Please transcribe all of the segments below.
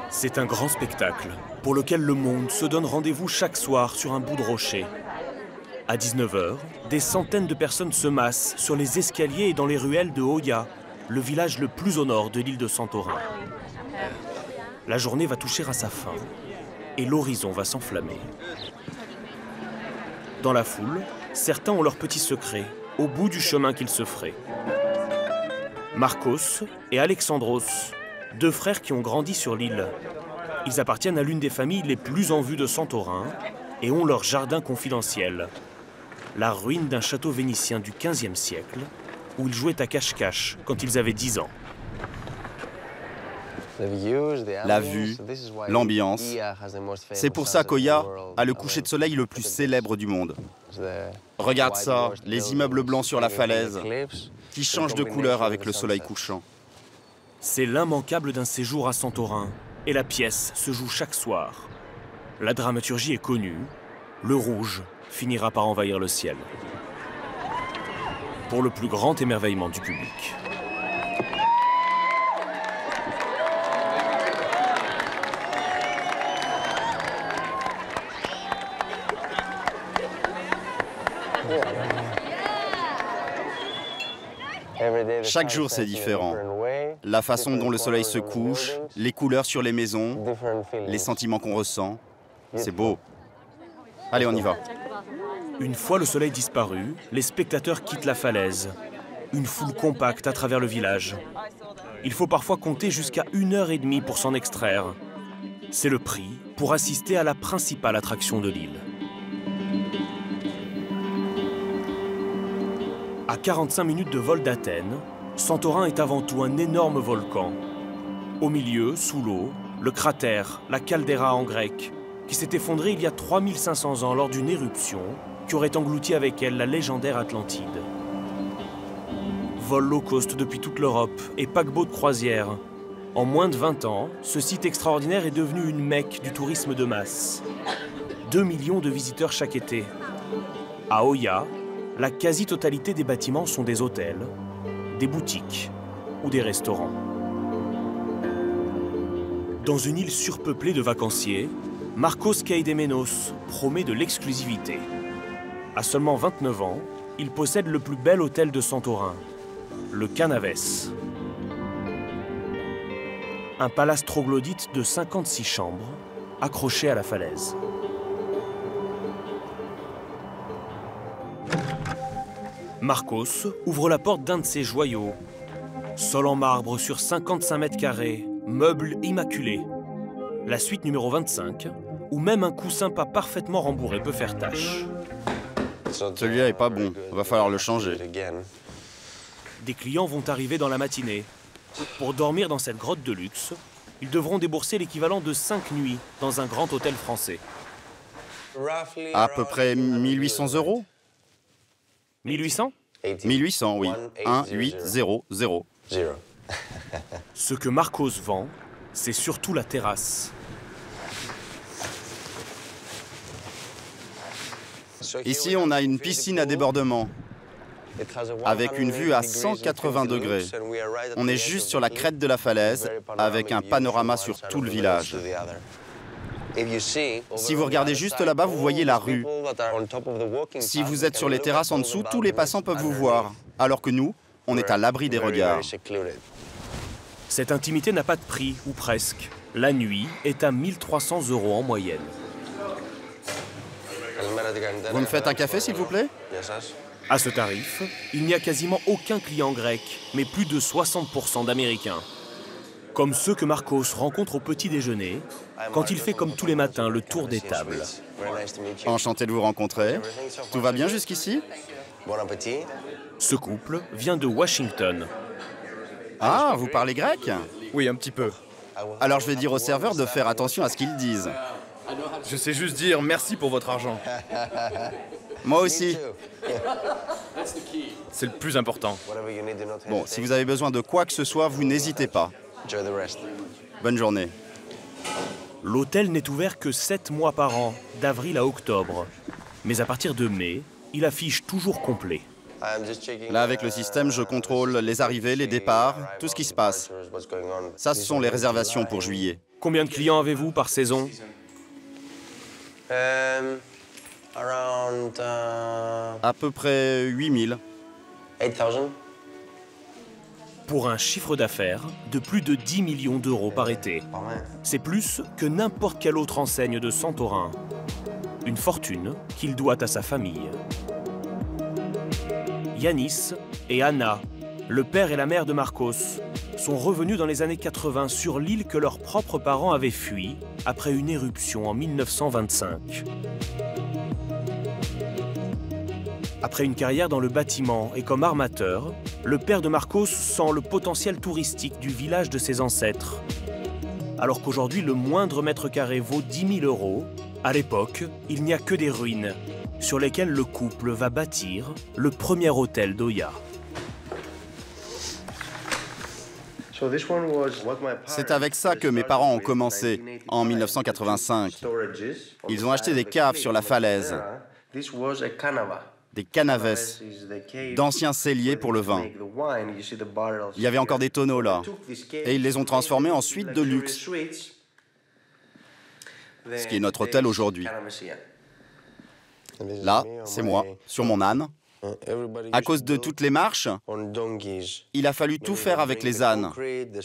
C'est un grand spectacle pour lequel le monde se donne rendez-vous chaque soir sur un bout de rocher. À 19 h, des centaines de personnes se massent sur les escaliers et dans les ruelles de Oia, le village le plus au nord de l'île de Santorin. La journée va toucher à sa fin et l'horizon va s'enflammer. Dans la foule, certains ont leur petit secret au bout du chemin qu'ils se feraient. Marcos et Alexandros, deux frères qui ont grandi sur l'île. Ils appartiennent à l'une des familles les plus en vue de Santorin et ont leur jardin confidentiel. La ruine d'un château vénitien du XVe siècle où ils jouaient à cache-cache quand ils avaient 10 ans. La vue, l'ambiance. C'est pour ça qu'Oia a le coucher de soleil le plus célèbre du monde. Regarde ça, les immeubles blancs sur la falaise, qui changent de couleur avec le soleil couchant. C'est l'immanquable d'un séjour à Santorin, et la pièce se joue chaque soir. La dramaturgie est connue, le rouge finira par envahir le ciel. Pour le plus grand émerveillement du public. Chaque jour, c'est différent. La façon dont le soleil se couche, les couleurs sur les maisons, les sentiments qu'on ressent, c'est beau. Allez, on y va. Une fois le soleil disparu, les spectateurs quittent la falaise. Une foule compacte à travers le village. Il faut parfois compter jusqu'à 1h30 pour s'en extraire. C'est le prix pour assister à la principale attraction de l'île. À 45 minutes de vol d'Athènes, Santorin est avant tout un énorme volcan. Au milieu, sous l'eau, le cratère, la caldeira en grec, qui s'est effondrée il y a 3500 ans lors d'une éruption qui aurait englouti avec elle la légendaire Atlantide. Vol low cost depuis toute l'Europe et paquebot de croisière. En moins de 20 ans, ce site extraordinaire est devenu une mecque du tourisme de masse. 2 millions de visiteurs chaque été. À Oia, la quasi-totalité des bâtiments sont des hôtels, des boutiques ou des restaurants. Dans une île surpeuplée de vacanciers, Marcos Keidemenos promet de l'exclusivité. À seulement 29 ans, il possède le plus bel hôtel de Santorin, le Canaves. Un palace troglodyte de 56 chambres, accroché à la falaise. Marcos ouvre la porte d'un de ses joyaux. Sol en marbre sur 55 mètres carrés, meubles immaculés. La suite numéro 25, où même un coussin pas parfaitement rembourré peut faire tache. Celui-là est pas bon, va falloir le changer. Des clients vont arriver dans la matinée. Pour dormir dans cette grotte de luxe, ils devront débourser l'équivalent de 5 nuits dans un grand hôtel français. À peu près 1800 €. 1800 ? 1800, oui. 1800. Ce que Marcos vend, c'est surtout la terrasse. Ici, on a une piscine à débordement, avec une vue à 180 degrés. On est juste sur la crête de la falaise, avec un panorama sur tout le village. Si vous regardez juste là-bas, vous voyez la rue. Si vous êtes sur les terrasses en dessous, tous les passants peuvent vous voir, alors que nous, on est à l'abri des regards. Cette intimité n'a pas de prix, ou presque. La nuit est à 1300 € en moyenne. Vous me faites un café, s'il vous plaît? À ce tarif, il n'y a quasiment aucun client grec, mais plus de 60% d'Américains. Comme ceux que Marcos rencontre au petit déjeuner, quand il fait comme tous les matins le tour des tables. Enchanté de vous rencontrer. Tout va bien jusqu'ici? Ce couple vient de Washington. Ah, vous parlez grec? Oui, un petit peu. Alors je vais dire au serveur de faire attention à ce qu'ils disent. Je sais juste dire merci pour votre argent. Moi aussi. C'est le plus important. Bon, si vous avez besoin de quoi que ce soit, vous n'hésitez pas. Bonne journée. L'hôtel n'est ouvert que 7 mois par an, d'avril à octobre. Mais à partir de mai, il affiche toujours complet. Là, avec le système, je contrôle les arrivées, les départs, tout ce qui se passe. Ça, ce sont les réservations pour juillet. Combien de clients avez-vous par saison? À peu près 8000. Pour un chiffre d'affaires de plus de 10 millions d'euros par été. C'est plus que n'importe quelle autre enseigne de Santorin. Une fortune qu'il doit à sa famille. Yanis et Anna, le père et la mère de Marcos, sont revenus dans les années 80 sur l'île que leurs propres parents avaient fui après une éruption en 1925. Après une carrière dans le bâtiment et comme armateur, le père de Marcos sent le potentiel touristique du village de ses ancêtres. Alors qu'aujourd'hui, le moindre mètre carré vaut 10 000 euros, à l'époque, il n'y a que des ruines sur lesquelles le couple va bâtir le premier hôtel d'Oya. C'est avec ça que mes parents ont commencé, en 1985. Ils ont acheté des caves sur la falaise, des canaves, d'anciens celliers pour le vin. Il y avait encore des tonneaux là, et ils les ont transformés en suites de luxe, ce qui est notre hôtel aujourd'hui. Là, c'est moi, sur mon âne. À cause de toutes les marches, il a fallu tout faire avec les ânes,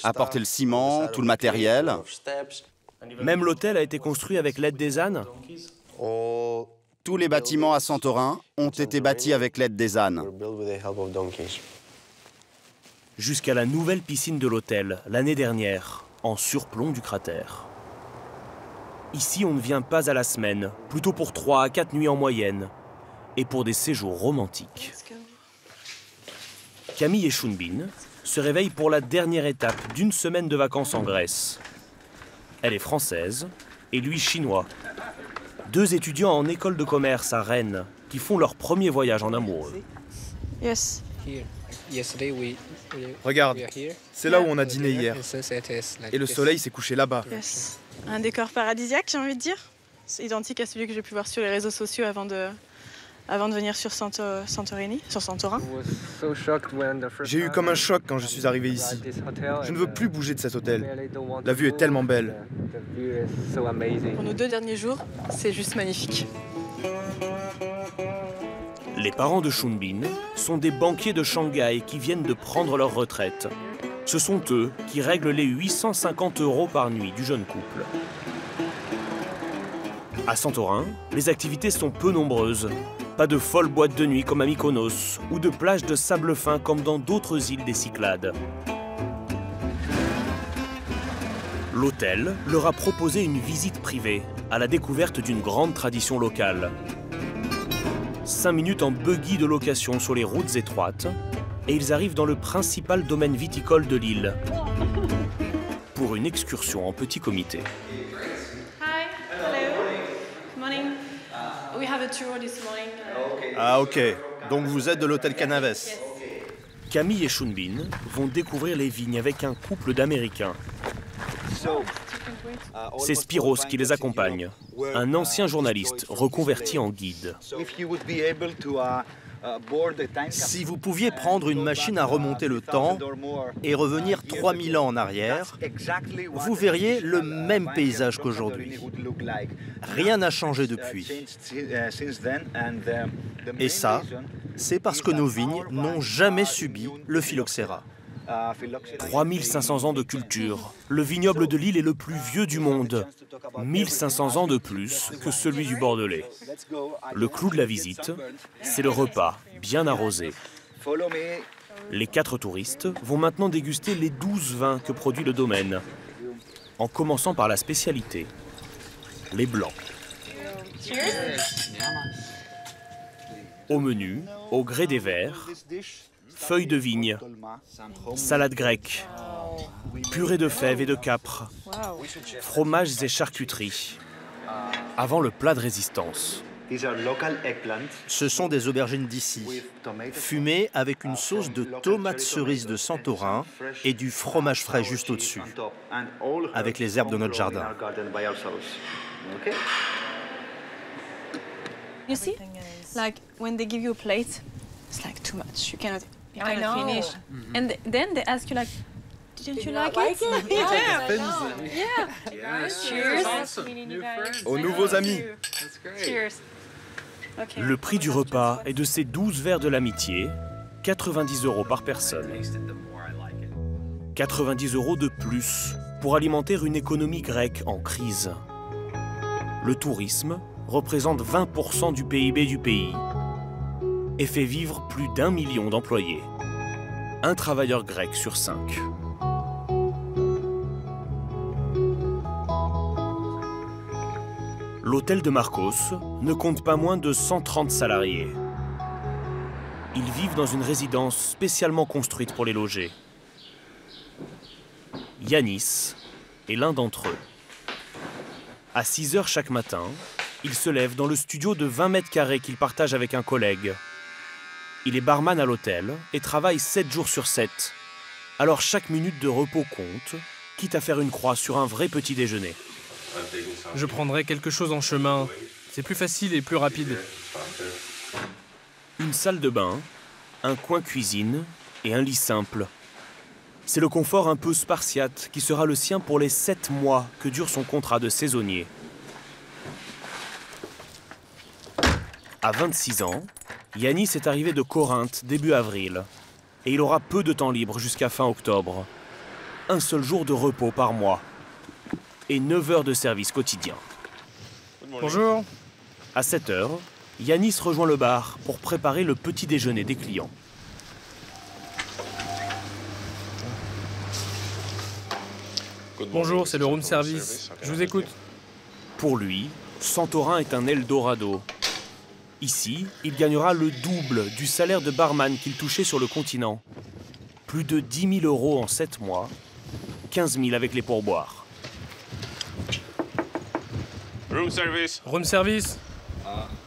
apporter le ciment, tout le matériel. Même l'hôtel a été construit avec l'aide des ânes? Tous les bâtiments à Santorin ont été bâtis avec l'aide des ânes. Jusqu'à la nouvelle piscine de l'hôtel, l'année dernière, en surplomb du cratère. Ici, on ne vient pas à la semaine, plutôt pour 3 à 4 nuits en moyenne, et pour des séjours romantiques. Camille et Shunbin se réveillent pour la dernière étape d'une semaine de vacances en Grèce. Elle est française et lui chinois. 2 étudiants en école de commerce à Rennes qui font leur premier voyage en amoureux. Yes. Regarde, c'est là où on a dîné hier. Et le soleil s'est couché là-bas. Yes. Un décor paradisiaque, j'ai envie de dire. C'est identique à celui que j'ai pu voir sur les réseaux sociaux avant de venir sur Santorin. J'ai eu comme un choc quand je suis arrivé ici. Je ne veux plus bouger de cet hôtel. La vue est tellement belle. Pour nos 2 derniers jours, c'est juste magnifique. Les parents de Shunbin sont des banquiers de Shanghai qui viennent de prendre leur retraite. Ce sont eux qui règlent les 850 € par nuit du jeune couple. À Santorin, les activités sont peu nombreuses. Pas de folles boîtes de nuit comme à Mykonos ou de plages de sable fin comme dans d'autres îles des Cyclades. L'hôtel leur a proposé une visite privée à la découverte d'une grande tradition locale. 5 minutes en buggy de location sur les routes étroites et ils arrivent dans le principal domaine viticole de l'île pour une excursion en petit comité. Hi, hello, good morning. We have a tour this morning. Ah ok, donc vous êtes de l'hôtel Canaves. Camille et Shunbin vont découvrir les vignes avec un couple d'Américains. C'est Spiros qui les accompagne, un ancien journaliste reconverti en guide. Si vous pouviez prendre une machine à remonter le temps et revenir 3000 ans en arrière, vous verriez le même paysage qu'aujourd'hui. Rien n'a changé depuis. Et ça, c'est parce que nos vignes n'ont jamais subi le phylloxéra. 3500 ans de culture. Le vignoble de l'île est le plus vieux du monde. 1500 ans de plus que celui du Bordelais. Le clou de la visite, c'est le repas, bien arrosé. Les 4 touristes vont maintenant déguster les 12 vins que produit le domaine, en commençant par la spécialité, les blancs. Au menu, au gré des verres, feuilles de vigne, salade grecque, purée de fèves et de capres, fromages et charcuteries, avant le plat de résistance. Ce sont des aubergines d'ici, fumées avec une sauce de tomates cerises de Santorin et du fromage frais juste au-dessus, avec les herbes de notre jardin. You see, like when they give you a plate, it's like too much. You cannot finish. And then they ask you like, Didn't you like it? Aux nouveaux amis. Cheers. Okay. Le prix du repas est de ces 12 verres de l'amitié, 90 € par personne. 90 € de plus pour alimenter une économie grecque en crise. Le tourisme représente 20% du PIB du pays et fait vivre plus d'1 million d'employés. Un travailleur grec sur 5. L'hôtel de Markos ne compte pas moins de 130 salariés. Ils vivent dans une résidence spécialement construite pour les loger. Yanis est l'un d'entre eux. À 6 h chaque matin, il se lève dans le studio de 20 mètres carrés qu'il partage avec un collègue. Il est barman à l'hôtel et travaille 7 jours sur 7. Alors chaque minute de repos compte, quitte à faire une croix sur un vrai petit déjeuner. Je prendrai quelque chose en chemin. C'est plus facile et plus rapide. Une salle de bain, un coin cuisine et un lit simple. C'est le confort un peu spartiate qui sera le sien pour les 7 mois que dure son contrat de saisonnier. À 26 ans, Yanis est arrivé de Corinthe début avril. Et il aura peu de temps libre jusqu'à fin octobre. Un seul jour de repos par mois. Et 9 heures de service quotidien. Bonjour. À 7 h, Yanis rejoint le bar pour préparer le petit déjeuner des clients. Bonjour, c'est le room service. Je vous écoute. Pour lui, Santorin est un Eldorado. Ici, il gagnera le double du salaire de barman qu'il touchait sur le continent. Plus de 10 000 € en 7 mois, 15 000 avec les pourboires. Room service. Room service.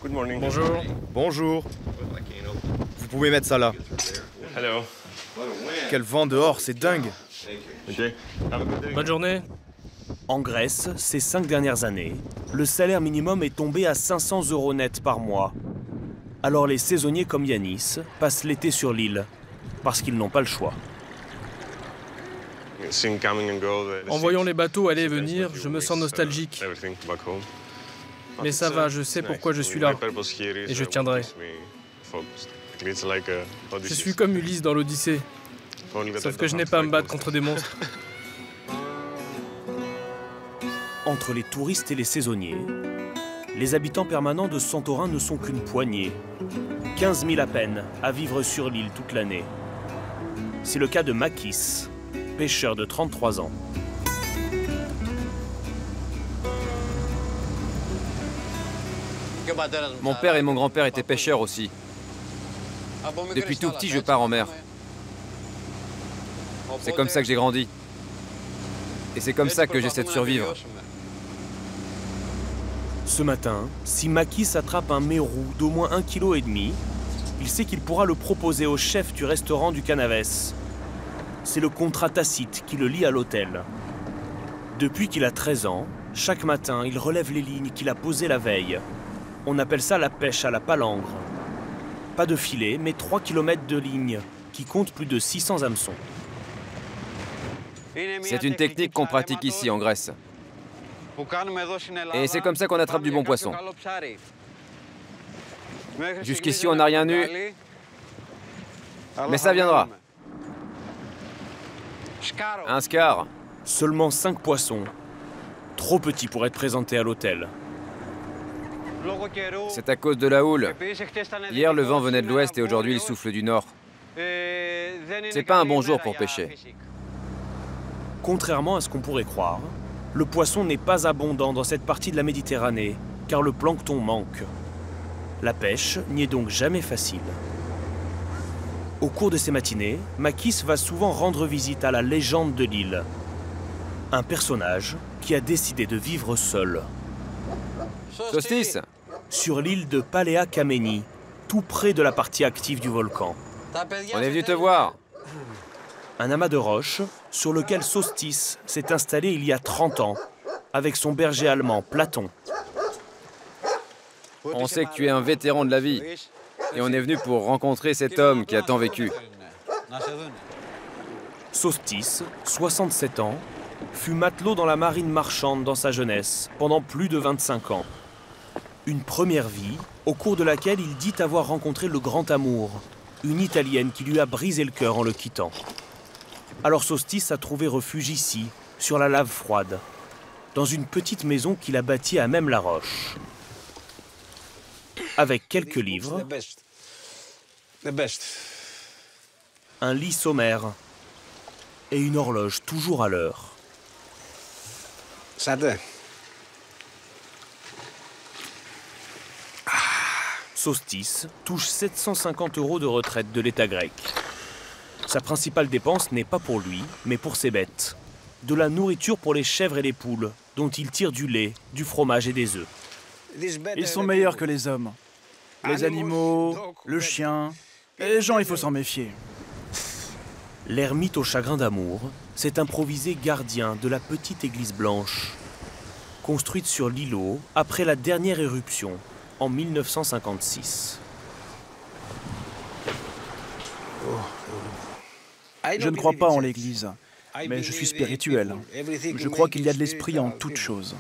Good morning. Bonjour. Bonjour. Vous pouvez mettre ça là. Hello. Quel vent dehors, c'est dingue. Okay. Have a good day. Bonne journée. En Grèce, ces 5 dernières années, le salaire minimum est tombé à 500 € net par mois. Alors les saisonniers comme Yanis passent l'été sur l'île, parce qu'ils n'ont pas le choix. Seeing coming and go, the En voyant ships, les bateaux aller et it's a venir, few je me weeks, sens nostalgique. everything back home. Mais ça va, je sais pourquoi je suis là. My purpose here is, Et je what tiendrai. keeps me focused. It's like a Je Odysseus. suis comme Ulysse dans l'Odyssée. Only that I Sauf que don't je n'ai have pas à to me battre fight contre des monstres. Entre les touristes et les saisonniers, les habitants permanents de Santorin ne sont qu'une poignée. 15 000 à peine à vivre sur l'île toute l'année. C'est le cas de Makis, pêcheur de 33 ans. Mon père et mon grand-père étaient pêcheurs aussi. Depuis tout petit, je pars en mer. C'est comme ça que j'ai grandi. Et c'est comme ça que j'essaie de survivre. Ce matin, si Makis attrape un mérou d'au moins 1,5 kg, il sait qu'il pourra le proposer au chef du restaurant du Canaves. C'est le contrat tacite qui le lie à l'hôtel. Depuis qu'il a 13 ans, chaque matin, il relève les lignes qu'il a posées la veille. On appelle ça la pêche à la palangre. Pas de filet, mais 3 km de ligne, qui compte plus de 600 hameçons. C'est une technique qu'on pratique ici en Grèce. Et c'est comme ça qu'on attrape du bon poisson. Jusqu'ici, on n'a rien eu. Mais ça viendra. Un scar. Seulement 5 poissons. Trop petits pour être présentés à l'hôtel. C'est à cause de la houle. Hier, le vent venait de l'ouest et aujourd'hui, il souffle du nord. C'est pas un bon jour pour pêcher. Contrairement à ce qu'on pourrait croire, le poisson n'est pas abondant dans cette partie de la Méditerranée, car le plancton manque. La pêche n'y est donc jamais facile. Au cours de ces matinées, Makis va souvent rendre visite à la légende de l'île. Un personnage qui a décidé de vivre seul. Solstice. Sur l'île de Palea Kameni, tout près de la partie active du volcan. On est venu te voir. Un amas de roches sur lequel Solstice s'est installé il y a 30 ans, avec son berger allemand Platon. On sait que tu es un vétéran de la vie. Et on est venu pour rencontrer cet homme qui a tant vécu. Solstice, 67 ans, fut matelot dans la marine marchande dans sa jeunesse, pendant plus de 25 ans. Une première vie, au cours de laquelle il dit avoir rencontré le grand amour, une Italienne qui lui a brisé le cœur en le quittant. Alors Solstice a trouvé refuge ici, sur la lave froide, dans une petite maison qu'il a bâtie à même la roche. Avec quelques livres, un lit sommaire et une horloge toujours à l'heure. Solstice touche 750 € de retraite de l'État grec. Sa principale dépense n'est pas pour lui, mais pour ses bêtes. De la nourriture pour les chèvres et les poules, dont il tire du lait, du fromage et des œufs. Ils sont meilleurs que les hommes. Les animaux, le chien, les gens, il faut s'en méfier. L'ermite au chagrin d'amour s'est improvisé gardien de la petite église blanche, construite sur l'îlot après la dernière éruption, en 1956. Je ne crois pas en l'Église, mais je suis spirituel. Je crois qu'il y a de l'esprit en toute chose.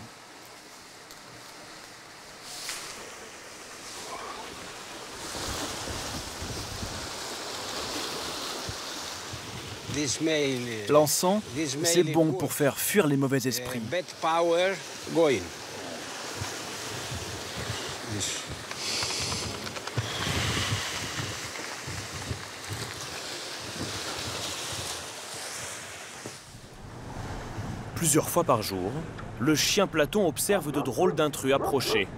L'encens, c'est bon pour faire fuir les mauvais esprits. Plusieurs fois par jour, le chien Platon observe de drôles d'intrus approcher.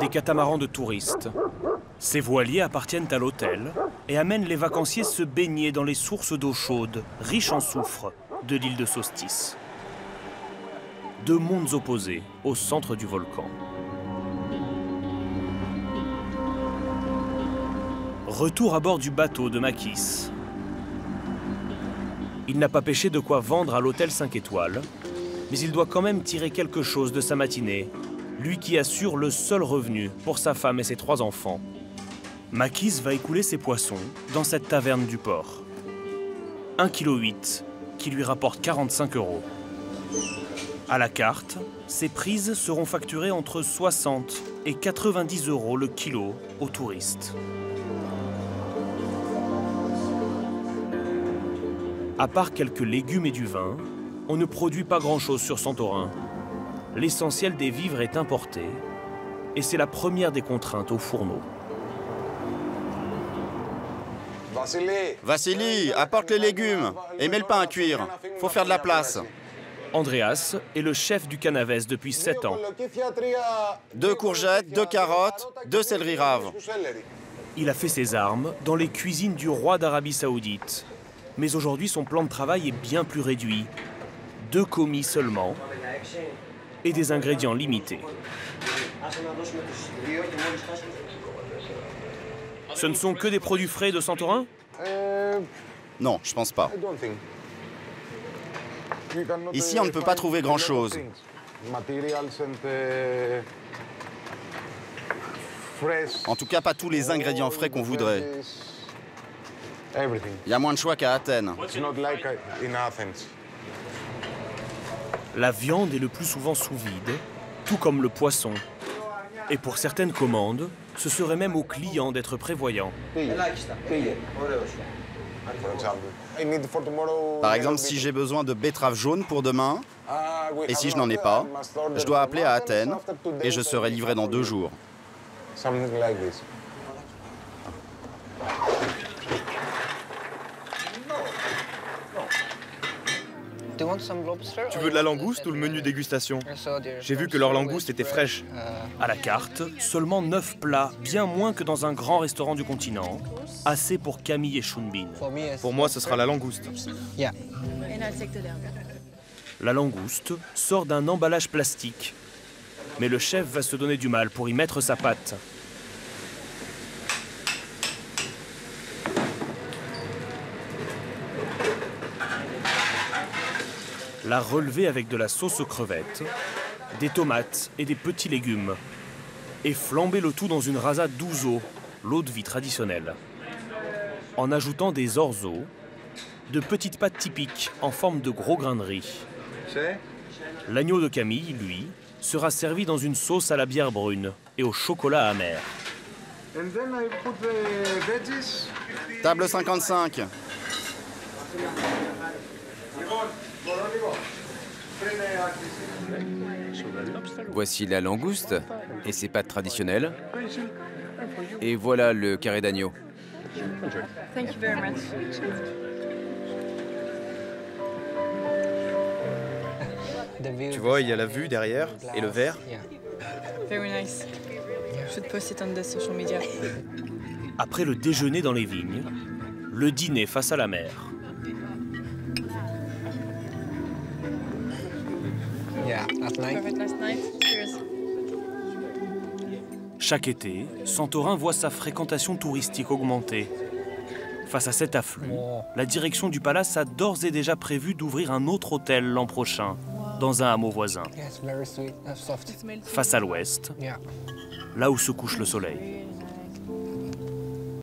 Des catamarans de touristes. Ces voiliers appartiennent à l'hôtel et amènent les vacanciers se baigner dans les sources d'eau chaude, riches en soufre, de l'île de Solstice. Deux mondes opposés au centre du volcan. Retour à bord du bateau de Makis. Il n'a pas pêché de quoi vendre à l'hôtel 5 étoiles, mais il doit quand même tirer quelque chose de sa matinée, lui qui assure le seul revenu pour sa femme et ses 3 enfants. Makis va écouler ses poissons dans cette taverne du port. 1,8 kg qui lui rapporte 45 €. À la carte, ces prises seront facturées entre 60 et 90 € le kilo aux touristes. À part quelques légumes et du vin, on ne produit pas grand-chose sur Santorin. L'essentiel des vivres est importé, et c'est la première des contraintes aux fourneaux. Vassili, apporte les légumes et mets le pain à cuire. Faut faire de la place. Andreas est le chef du Canavès depuis 7 ans. 2 courgettes, 2 carottes, 2 céleri raves. Il a fait ses armes dans les cuisines du roi d'Arabie Saoudite. Mais aujourd'hui, son plan de travail est bien plus réduit. 2 commis seulement et des ingrédients limités. Ce ne sont que des produits frais de Santorin? Non, je pense pas. Ici, on ne peut pas trouver grand-chose. En tout cas, pas tous les ingrédients frais qu'on voudrait. Il y a moins de choix qu'à Athènes. La viande est le plus souvent sous vide, tout comme le poisson. Et pour certaines commandes, ce serait même aux clients d'être prévoyants. Par exemple, si j'ai besoin de betteraves jaunes pour demain, et si je n'en ai pas, je dois appeler à Athènes et je serai livré dans 2 jours. Tu veux de la langouste ou le menu dégustation? J'ai vu que leur langouste était fraîche. À la carte, seulement 9 plats, bien moins que dans un grand restaurant du continent. Assez pour Camille et Shunbin. Pour moi, ce sera la langouste. La langouste sort d'un emballage plastique. Mais le chef va se donner du mal pour y mettre sa patte. La relever avec de la sauce aux crevettes, des tomates et des petits légumes. Et flamber le tout dans une rasa d'ouzo, l'eau de vie traditionnelle. En ajoutant des orzos de petites pâtes typiques en forme de gros grains de riz. L'agneau de Camille, lui, sera servi dans une sauce à la bière brune et au chocolat amer. Table 55. Voici la langouste et ses pâtes traditionnelles. Et voilà le carré d'agneau. Thank you very much. Tu vois, il y a la vue derrière et le verre. Very nice. Should post it on the social media. Après le déjeuner dans les vignes, le dîner face à la mer. Perfect last night. Cheers. Chaque été, Santorin voit sa fréquentation touristique augmenter. Face à cet afflux, la direction du palace a d'ores et déjà prévu d'ouvrir un autre hôtel l'an prochain, dans un hameau voisin. Face à l'ouest, là où se couche le soleil.